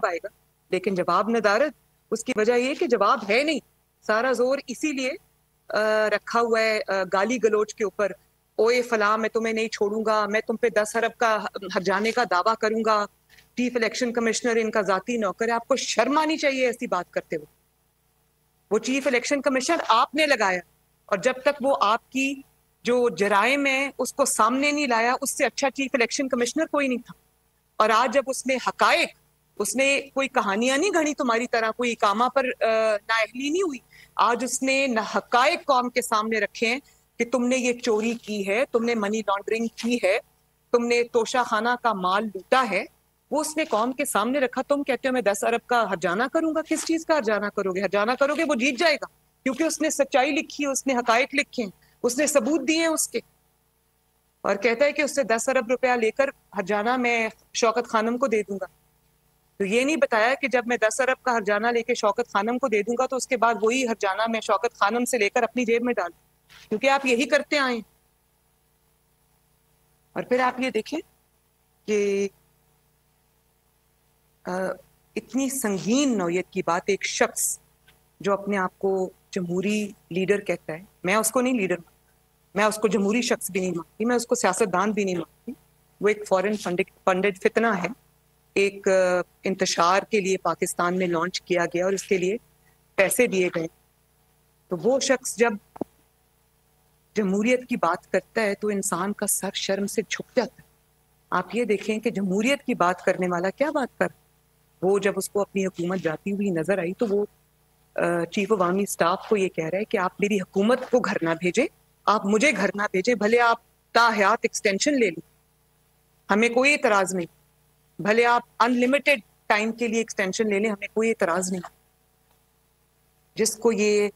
पाएगा, लेकिन जवाब नदारद। उसकी वजह ये कि जवाब है नहीं। सारा जोर इसीलिए रखा हुआ है गाली गलोच के ऊपर। ओए फला, मैं तुम्हें नहीं छोड़ूंगा, मैं तुम पे 10 अरब का हर्जाने का दावा करूंगा, चीफ इलेक्शन कमिश्नर इनका जाती नौकर है। आपको शर्म आनी चाहिए ऐसी बात करते हुए। वो चीफ इलेक्शन कमिश्नर आपने लगाया, और जब तक वो आपकी जो जराइम है उसको सामने नहीं लाया, उससे अच्छा चीफ इलेक्शन कमिश्नर कोई नहीं था। और आज जब उसने हकायक, उसने कोई कहानियां नहीं गढ़ी तुम्हारी तरह, कोई इकामा पर नाअहली नहीं हुई। आज उसने हकायक कौम के सामने रखे हैं कि तुमने ये चोरी की है, तुमने मनी लॉन्ड्रिंग की है, तुमने तोशा खाना का माल लूटा है। वो उसने कौम के सामने रखा। तुम कहते हो मैं 10 अरब का हर्जाना करूंगा। किस चीज का हर्जाना करोगे? हर्जाना करोगे वो जीत जाएगा, क्योंकि उसने सच्चाई लिखी है, उसने हकायक लिखे हैं, उसने सबूत दिए हैं उसके। और कहता है कि उससे 10 अरब रुपया लेकर हर्जाना मैं शौकत खानम को दे दूंगा। तो ये नहीं बताया कि जब मैं 10 अरब का हर्जाना लेके शौकत खानम को दे दूंगा तो उसके बाद वही हर्जाना मैं शौकत खानम से लेकर अपनी जेब में डालूं, क्योंकि आप यही करते आए। और फिर आप ये देखें कि इतनी संगीन नौयत की बात, एक शख्स जो अपने आप को जमहूरी लीडर कहता है, मैं उसको नहीं लीडर, मैं उसको जमहूरी शख्स भी नहीं मानती, मैं उसको सियासतदान भी नहीं मानती। वो एक फॉरेन फंडेड फितना है, एक इंतशार के लिए पाकिस्तान में लॉन्च किया गया और इसके लिए पैसे दिए गए। तो वो शख्स जब जमहूरियत की बात करता है तो इंसान का सर शर्म से झुक जाता है। आप ये देखें कि जमहूरियत की बात करने वाला क्या बात कर, वो जब उसको अपनी हुकूमत जाती हुई नजर आई तो वो चीफ अवामी स्टाफ को ये कह रहा है कि आप मेरी हुकूमत को घर ना भेजें, आप मुझे घर ना भेजें, भले आप ताहयात एक्सटेंशन ले लें, हमें कोई एतराज नहीं, भले आप अनलिमिटेड टाइम के लिए एक्सटेंशन ले लें, हमें कोई एतराज नहीं। जिसको ये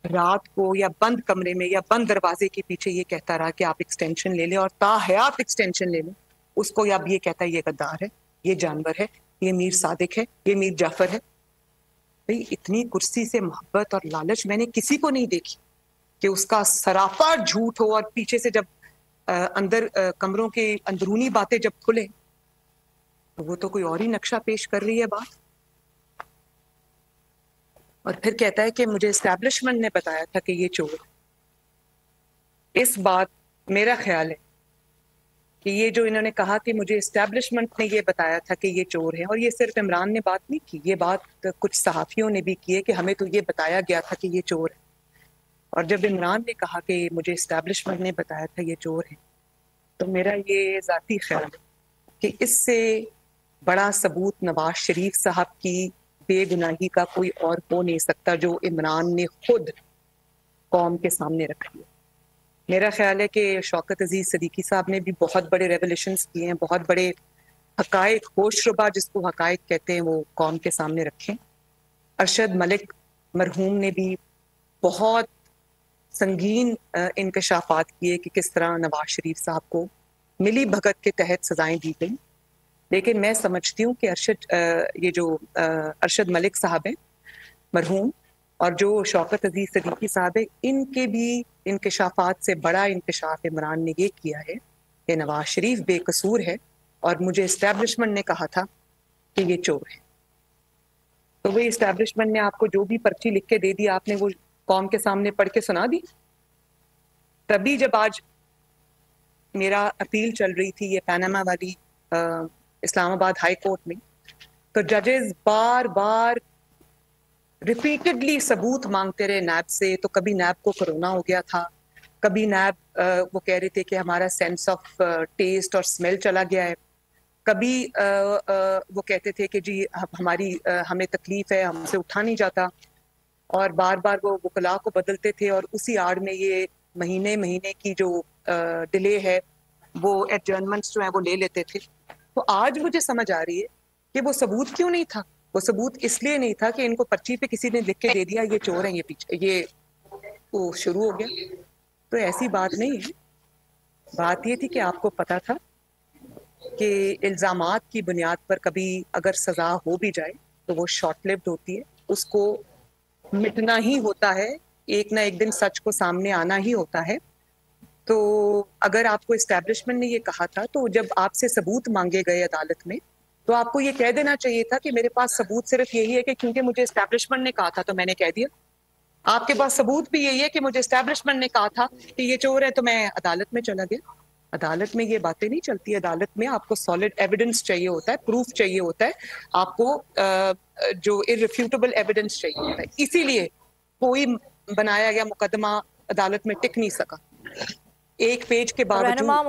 रात को या बंद कमरे में या बंद दरवाजे के पीछे ये कहता रहा कि आप एक्सटेंशन ले लें और ताहयात एक्सटेंशन ले लें, उसको अब ये कहता है ये गद्दार है, ये जानवर है, ये मीर सादिक है, ये मीर जाफर है। भाई इतनी कुर्सी से मोहब्बत और लालच मैंने किसी को नहीं देखी कि उसका सरापा झूठ हो, और पीछे से जब अंदर कमरों के अंदरूनी बातें जब खुले तो वो तो कोई और ही नक्शा पेश कर रही है बात। और फिर कहता है कि मुझे एस्टैब्लिशमेंट ने बताया था कि ये चोर है। इस बात, मेरा ख्याल है कि ये जो इन्होंने कहा कि मुझे एस्टैब्लिशमेंट ने ये बताया था कि ये चोर है, और ये सिर्फ इमरान ने बात नहीं की, ये बात कुछ सहाफियों ने भी की है कि हमें तो ये बताया गया था कि ये चोर है। और जब इमरान ने कहा कि मुझे एस्टैब्लिशमेंट ने बताया था ये चोर है, तो मेरा ये जाती ख्याल है कि इससे बड़ा सबूत नवाज शरीफ साहब की बेगुनाही का कोई और हो नहीं सकता, जो इमरान ने खुद कौम के सामने रखी है। मेरा ख्याल है कि शौकत अजीज सदीकी साहब ने भी बहुत बड़े रेवोल्यूशंस किए हैं, बहुत बड़े हकायक, होशरुबा जिसको हकायक कहते हैं, वो कौम के सामने रखे। अरशद मलिक मरहूम ने भी बहुत संगीन इंकशाफात किए कि किस तरह नवाज शरीफ साहब को मिली भगत के तहत सजाएं दी गई। लेकिन मैं समझती हूँ कि अरशद मलिक साहब हैं मरहूम, और जो शौकत अजीज सदीकी साहब है, इनके भी इंकशाफात से बड़ा इंकशाफ इमरान ने ये किया है कि नवाज शरीफ बेकसूर है और मुझे इस्टेब्लिशमेंट ने कहा था कि ये चोर है। तो वही इस्टेब्लिशमेंट ने आपको जो भी पर्ची लिख के दे दी, आपने वो कौम के सामने पढ़ के सुना दी। तभी जब आज मेरा अपील चल रही थी ये पैनामा वाली इस्लामाबाद हाई कोर्ट में, तो जजेस बार बार रिपीटेडली सबूत मांगते रहे नैब से। तो कभी नैब को कोरोना हो गया था, कभी नैब वो कह रहे थे कि हमारा सेंस ऑफ टेस्ट और स्मेल चला गया है, कभी वो कहते थे कि जी हमें तकलीफ है, हमसे उठा नहीं जाता, और बार बार वो वकला को बदलते थे, और उसी आड़ में ये महीने महीने की जो डिले है, वो एडजर्नमेंट्स जो है वो ले लेते थे। तो आज मुझे समझ आ रही है कि वो सबूत क्यों नहीं था। वो सबूत इसलिए नहीं था कि इनको पर्ची पे किसी ने लिख के दे दिया ये चोर है, ये पीछे ये वो शुरू हो गया। तो ऐसी बात नहीं है। बात ये थी कि आपको पता था कि इल्जामात की बुनियाद पर कभी अगर सजा हो भी जाए तो वो शॉर्ट लिव्ड होती है, उसको मिटना ही होता है, एक ना एक दिन सच को सामने आना ही होता है। तो अगर आपको एस्टैब्लिशमेंट ने ये कहा था, तो जब आपसे सबूत मांगे गए अदालत में तो आपको ये कह देना चाहिए था कि मेरे पास सबूत सिर्फ यही है कि क्योंकि मुझे एस्टैब्लिशमेंट ने कहा था तो मैंने कह दिया। आपके पास सबूत भी यही है कि मुझे एस्टैब्लिशमेंट ने कहा था कि ये चोर है, तो मैं अदालत में चला गया। अदालत में ये बातें नहीं चलती। अदालत में आपको सॉलिड एविडेंस चाहिए होता है, प्रूफ चाहिए होता है, आपको जो इररिफ्यूटेबल एविडेंस चाहिए होता है। इसीलिए कोई बनाया गया मुकदमा अदालत में टिक नहीं सका। एक पेज के बावजूद